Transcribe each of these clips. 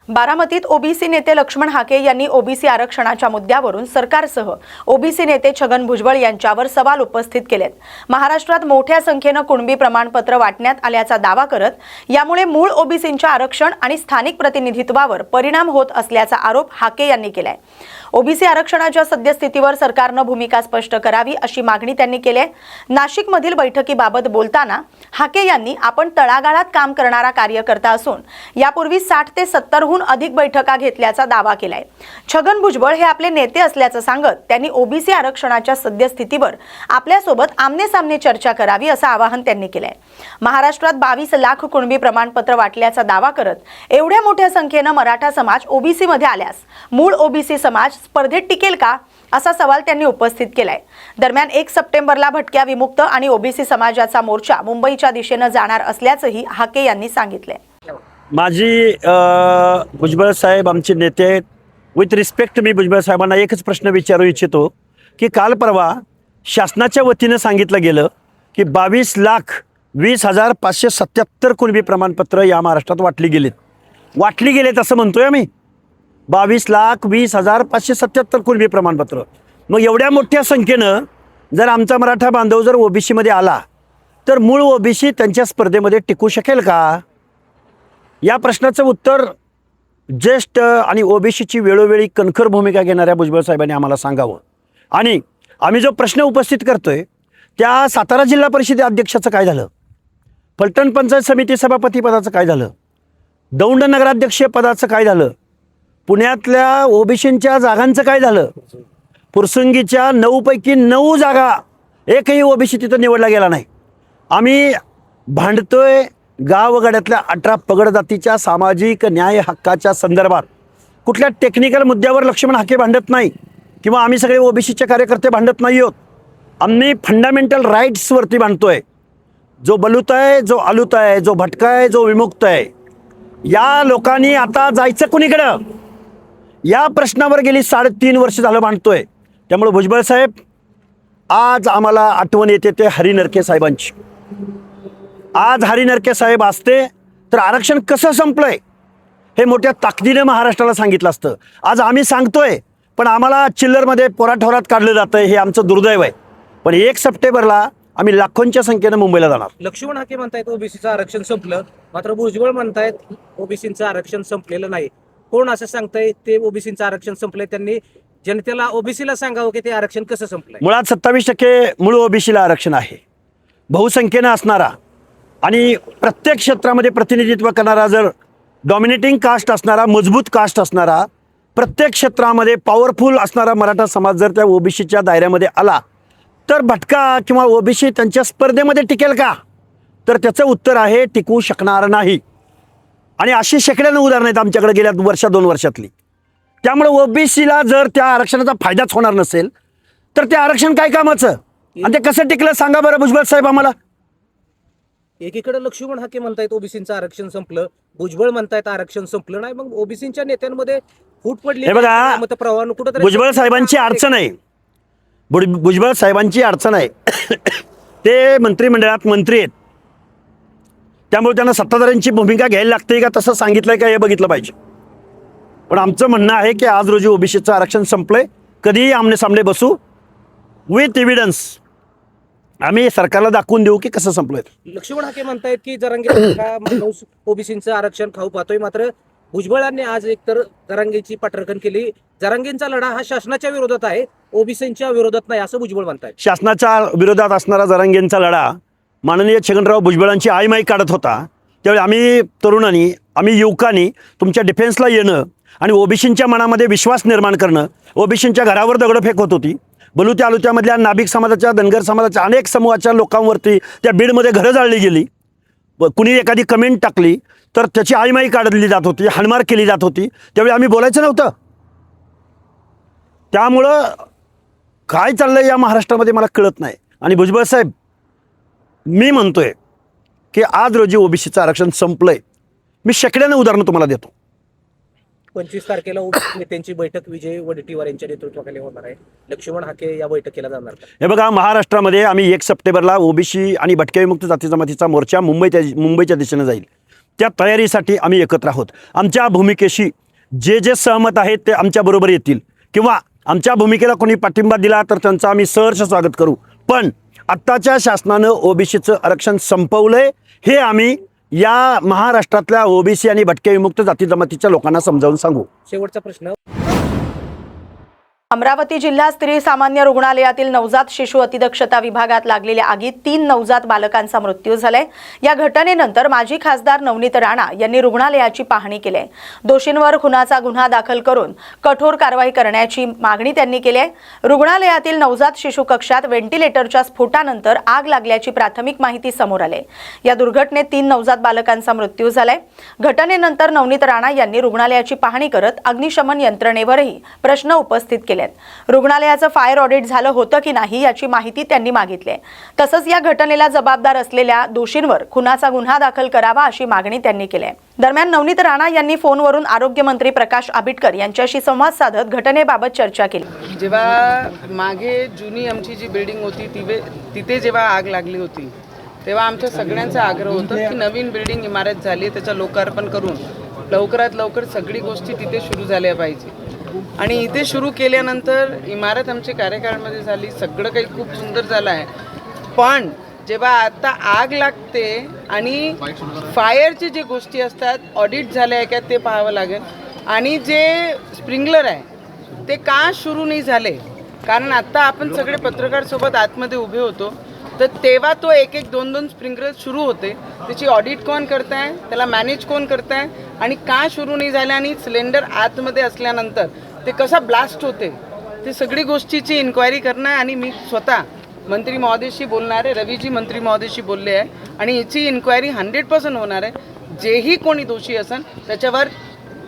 बारामतीत ओबीसी नेते लक्ष्मण हाके यांनी ओबीसी आरक्षणाच्या मुद्द्यावरून सरकारसह ओबीसी नेते छगन भुजबळ यांच्यावर सवाल उपस्थित केलेत। महाराष्ट्रात मोठ्या संख्येने कुणबी प्रमाणपत्र वाटण्यात आल्याचा दावा करत यामुळे मूळ ओबीसींच्या आरक्षण आणि स्थानिक प्रतिनिधित्वावर परिणाम होत असल्याचा आरोप हाके यांनी केलाय। ओबीसी आरक्षणाच्या सद्यस्थितीवर सरकारने भूमिका स्पष्ट करावी अशी मागणी त्यांनी केली आहे। नाशिकमधील बैठकीबाबत बोलताना हाके यांनी आपण तळागाळात काम करणारा कार्यकर्ता असून यापूर्वी 60 ते 70 हून अधिक बैठका घेतल्याचा दावा केलाय। छगन भुजबळ हे आपले नेते असल्याचं सांगत त्यांनी ओबीसी आरक्षणाच्या सद्यस्थितीवर आपल्यासोबत आमने-सामने चर्चा करावी असं आवाहन त्यांनी केलंय। महाराष्ट्रात 22 लाख कुणबी प्रमाणपत्र वाटल्याचा दावा करत एवढ्या मोठ्या संख्येने मराठा समाज ओबीसी मध्ये आल्यास मूळ ओबीसी समाज स्पर्धेत टिकेल का असा सवाल त्यांनी उपस्थित केलाय। दरम्यान 1 सप्टेंबरला भटक्या विमुक्त आणि ओबीसी समाजाचा मोर्चा मुंबईच्या दिशेने जाणार असल्याचंही हाके यांनी सांगितले। माझी भुजबळ साहेब आमचे नेते आहेत। विथ रिस्पेक्ट मी भुजबळ साहेबांना एकच प्रश्न विचारू इच्छितो की काल परवा शासनाच्या वतीने सांगितलं गेलं की 22,20,577 कुणबी प्रमाणपत्र या महाराष्ट्रात वाटली गेलेत असं म्हणतोय आम्ही। 22,20,577 कुणबी प्रमाणपत्र। मग एवढ्या मोठ्या संख्येनं जर आमचा मराठा बांधव जर ओबीसीमध्ये आला तर मूळ ओबीसी त्यांच्या स्पर्धेमध्ये टिकू शकेल का? या प्रश्नाचं उत्तर ज्येष्ठ आणि ओबीसीची वेळोवेळी कणखर भूमिका घेणाऱ्या भुजबळ साहेबांनी आम्हाला सांगावं। आणि आम्ही जो प्रश्न उपस्थित करतोय त्या सातारा जिल्हा परिषदे अध्यक्षाचं काय झालं, फलटण पंचायत समिती सभापती पदाचं काय झालं, दौंड नगराध्यक्ष पदाचं काय झालं, पुण्यातल्या ओबीसींच्या जागांचं काय झालं, फुरसुंगीच्या 9 पैकी 9 जागा एकही ओबीसी तिथं निवडला गेला नाही। आम्ही भांडतोय गावगाड्यातल्या 18 पगड जातीच्या सामाजिक न्याय हक्काच्या संदर्भात। कुठल्या टेक्निकल मुद्द्यावर लक्ष्मण हाके भांडत नाही किंवा आम्ही सगळे ओबीसीचे कार्यकर्ते भांडत नाही आहोत। आम्ही फंडामेंटल राईट्सवरती भांडतोय। जो बलूत आहे, जो आलूत आहे, जो भटका आहे, जो विमुक्त आहे, या लोकांनी आता जायचं कुणीकडं या प्रश्नावर गेली 3.5 वर्ष झालं भांडतोय। त्यामुळे भुजबळ साहेब आज आम्हाला आठवण येते ते हरी नरके साहेबांची। आज हरी नरके साहेब असते तर आरक्षण कसं संपलंय हे मोठ्या ताकदीने महाराष्ट्राला सांगितलं असतं। आज आम्ही सांगतोय पण आम्हाला चिल्लरमध्ये पोराठोरात काढलं जातंय, हे आमचं दुर्दैव आहे। पण 1 सप्टेंबरला आम्ही लाखोंच्या संख्येनं मुंबईला जाणार। लक्ष्मण हाके म्हणतायत ओबीसीचं आरक्षण संपलं, मात्र भुजबळ म्हणतायत ओबीसीचं आरक्षण संपलेलं नाही। कोण असं सांगताय ते ओबीसीचं आरक्षण संपलंय? त्यांनी जनतेला ओबीसीला सांगावं की ते आरक्षण कसं संपलंय। मुळात 27% मूळ ओबीसीला आरक्षण आहे। बहुसंख्येनं असणारा आणि प्रत्येक क्षेत्रामध्ये प्रतिनिधित्व करणारा, जर डॉमिनेटिंग कास्ट असणारा, मजबूत कास्ट असणारा, प्रत्येक क्षेत्रामध्ये पॉवरफुल असणारा मराठा समाज जर त्या ओबीसीच्या दायऱ्यामध्ये आला तर भटका किंवा ओबीसी त्यांच्या स्पर्धेमध्ये टिकेल का? तर त्याचं उत्तर आहे टिकू शकणार नाही। आणि अशी शेकड्यानं उदाहरणं आहेत आमच्याकडे गेल्या 1-2 वर्षातली। त्यामुळे ओबीसीला जर त्या आरक्षणाचा फायदाच होणार नसेल तर ते आरक्षण काय कामाचं आणि ते कसं टिकलं सांगा बरं भुजबळ साहेब आम्हाला। एकीकडे लक्ष्मण हाके म्हणतायत ओबीसीचं आरक्षण संपलं, भुजबळ म्हणतायत आरक्षण संपलं नाही। मग ओबीसीच्या नेत्यांमध्ये फूट पडली। हे बघा, मतप्रवाह कुठेतरी भुजबळ साहेबांची अडचण आहे, भुजबळ साहेबांची अडचण आहे। ते मंत्रिमंडळात मंत्री आहेत, त्यामुळे त्यांना सत्ताधाऱ्यांची भूमिका घ्यायला लागते का तसं सांगितलंय का हे बघितलं पाहिजे। पण आमचं म्हणणं आहे की आज रोजी ओबीसीचं आरक्षण संपलंय, कधीही आमने सामने बसू, विथ एव्हिडन्स आम्ही सरकारला दाखवून देऊ की कसं संपलंय। लक्ष्मण हाके म्हणतायत की जरांगे ओबीसीचं आरक्षण खाऊ पाहतोय, मात्र भुजबळांनी आज एकतर जरांगेची पाठराखण केली। जरांगेंचा लढा हा शासनाच्या विरोधात आहे, ओबीसींच्या विरोधात नाही असं भुजबळ म्हणतायत। शासनाच्या विरोधात असणारा जरांगेंचा लढा माननीय छगनराव भुजबळांची आईमाई काढत होता, त्यावेळी आम्ही तरुणांनी, आम्ही युवकांनी तुमच्या डिफेन्सला येणं आणि ओबीसींच्या मनामध्ये विश्वास निर्माण करणं, ओबीसींच्या घरावर दगडफेक होत होती। बलुत्या आलुत्यामधल्या नाभिक समाजाच्या, धनगर समाजाच्या अनेक समूहाच्या लोकांवरती त्या बीडमध्ये घरं जाळली गेली। कुणी एखादी कमेंट टाकली तर त्याची आईमाई काढली जात होती, हाणमार केली जात होती। त्यावेळी आम्ही बोलायचं नव्हतं। त्यामुळं काय चाललंय या महाराष्ट्रामध्ये मला कळत नाही। आणि भुजबळ साहेब, मी म्हणतोय की आज रोजी ओबीसीचं आरक्षण संपलंय। मी शेकड्यानं उदाहरणं तुम्हाला देतो। 25 तारखेला ओबीसी नेत्यांची बैठक विजय वडेट्टीवार यांच्या नेतृत्वाखाली होणार आहे। लक्ष्मण हाके या बैठकीला जाणार का? हे बघा, महाराष्ट्रामध्ये आम्ही 1 सप्टेंबरला ओबीसी आणि भटक्या विमुक्त जाती जमातीचा मोर्चा मुंबईच्या दिशेने जाईल। त्या तयारीसाठी आम्ही एकत्र आहोत. आमच्या भूमिकेशी जे जे सहमत आहेत ते आमच्याबरोबर येतील किंवा आमच्या भूमिकेला कोणी पाठिंबा दिला तर त्यांचं आम्ही सहर्ष स्वागत करू. पण आत्ताच्या शासनानं ओबीसीचं आरक्षण संपवलंय हे आम्ही या महाराष्ट्रातल्या ओबीसी आणि भटके विमुक्त जाती जमातीच्या लोकांना समजावून सांगू. शेवटचा प्रश्न. अमरावती जिल्हा स्त्री सामान्य रुग्णालयातील नवजात शिशु अतिदक्षता विभागात लागलेल्या आगीत 3 नवजात बालकांचा मृत्यू झालाय. या घटनेनंतर माजी खासदार नवनीत राणा यांनी रुग्णालयाची पाहणी केली. दोषींवर खुनाचा गुन्हा दाखल करून कठोर कारवाई करण्याची मागणी त्यांनी केली आहे. रुग्णालयातील नवजात शिशु कक्षात व्हेंटिलेटरच्या स्फोटानंतर आग लागल्याची प्राथमिक माहिती समोर आली. या दुर्घटनेत 3 नवजात बालकांचा मृत्यू झालाय. घटनेनंतर नवनीत राणा यांनी रुग्णालयाची पाहणी करत अग्निशमन यंत्रणेवरही प्रश्न उपस्थित केले. रुग्णालयाचं फायर ऑडिट झालं होतं की नाही याची माहिती त्यांनी मागितली. तसंच या घटनेला जबाबदार असलेल्या दोषींवर खुनाचा गुन्हा दाखल करावा अशी मागणी त्यांनी केली. दरम्यान नवनीत राणा यांनी फोनवरून आरोग्यमंत्री प्रकाश आंबेडकर यांच्याशी संवाद साधत घटनेबाबत चर्चा केली. जेव्हा मागे जुनी आमची जी बिल्डिंग होती तिथे जेव्हा आग लागली होती तेव्हा आमच्या सगळ्यांचा आग्रह होता की नवीन बिल्डिंग इमारत झाली त्याचं लोकार्पण करून लवकरात लवकर सगळी गोष्टी तिथे सुरू झाल्या पाहिजे. आणि इथे सुरू केल्यानंतर इमारत आमच्या कार्यकाळामध्ये झाली, सगळं काही खूप सुंदर झालं आहे. पण जेव्हा आता आग लागते आणि फायरचे जे गोष्टी असतात ऑडिट झाले आहे का ते पाहावं लागेल. आणि जे स्प्रिंकलर आहे ते का सुरू नाही झाले, कारण आत्ता आपण सगळे पत्रकारांसोबत आतमध्ये उभे होतो तर तेव्हा तो एक 2 स्प्रिंकलर सुरू होते. त्याची ऑडिट कोण करताय, त्याला मॅनेज कोण करताय आणि का सुरू नाही झाले आणि सिलेंडर आतमध्ये असल्यानंतर ते कसा ब्लास्ट होते ते सगळी गोष्टीची इन्क्वायरी करणं. आणि मी स्वतः मंत्री महोदयशी बोलणार आहे, रवीजी मंत्री महोदयशी बोलले आहे आणि याची इन्क्वायरी 100% होणार आहे. जेही कोणी दोषी असेल त्याच्यावर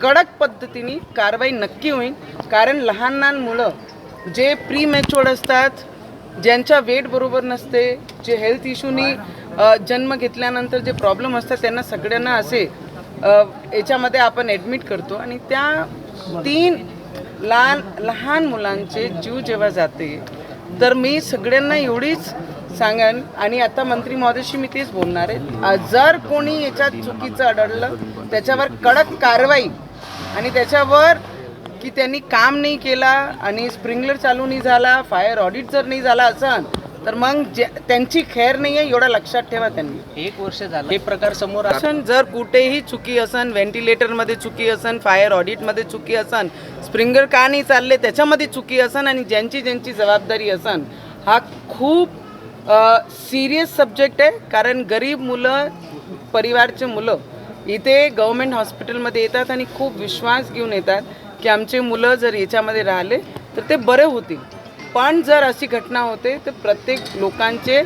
कडक पद्धतीने कारवाई नक्की होईल. कारण लहान मुलं जे प्री मॅच्युअर्ड असतात, ज्यांच्या वेट बरोबर नसते, जे हेल्थ इश्यूनी जन्म घेतल्यानंतर जे प्रॉब्लेम असतात त्यांना सगळ्यांना असे याच्यामध्ये आपण ॲडमिट करतो. आणि त्या 3 लहान मुलांचे जीव जेव्हा जाते तर मी सगळ्यांना एवढीच सांगेन आणि आता मंत्री महोदयशी मी तेच बोलणार आहे, जर कोणी याच्यात चुकीचं आढळलं त्याच्यावर कडक कारवाई आणि त्याच्यावर की त्यांनी काम नाही केला आणि स्प्रिंकलर चालू नाही झाला, फायर ऑडिट जर नाही झाला असं तर मग त्यांची खैर नाही आहे एवढं लक्षात ठेवा. त्यांनी 1 वर्ष झालं हे प्रकार समोर असन, जर कुठेही चुकी असन, व्हेंटिलेटरमध्ये चुकी असन, फायर ऑडिटमध्ये चुकी असन, स्प्रिंकलर का नाही चालले त्याच्यामध्ये चुकी असन आणि ज्यांची जबाबदारी असन, हा खूप सिरियस सब्जेक्ट आहे. कारण गरीब मुलं, परिवारचे मुलं इथे गव्हर्मेंट हॉस्पिटलमध्ये येतात आणि खूप विश्वास घेऊन येतात की आमचे मुलं जर याच्यामध्ये राहिले तर ते बरे होतील. पण जर अशी घटना होते तर प्रत्येक लोकांचे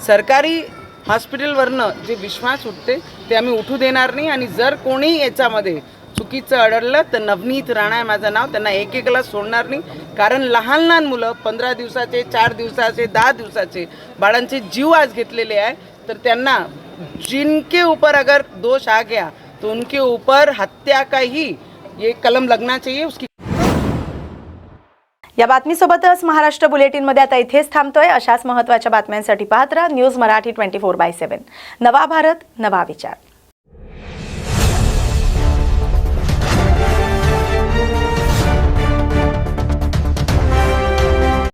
सरकारी हॉस्पिटलवरनं जे विश्वास उठते ते आम्ही उठू देणार नाही. आणि जर कोणी याच्यामध्ये चुकीचं आढळलं तर नवनीत राणा आहे माझं नाव, त्यांना एकेकाला सोडणार नाही. कारण लहान मुलं 15 दिवसाचे, 4 दिवसाचे, 10 दिवसाचे बाळांचे जीव आज घेतलेले आहे. तर त्यांना जिनके ऊपर अगर दोष आ गया तो उनके ऊपर हत्या का ही ये कलम लगना चाहिए. उसकी या बातमीसोबतच महाराष्ट्र बुलेटिनमध्ये आता इथेच थांबतोय. अशाच महत्त्वाच्या बातम्यांसाठी पाहत राहा न्यूज मराठी 24/7. नवा भारत, नवा विचार.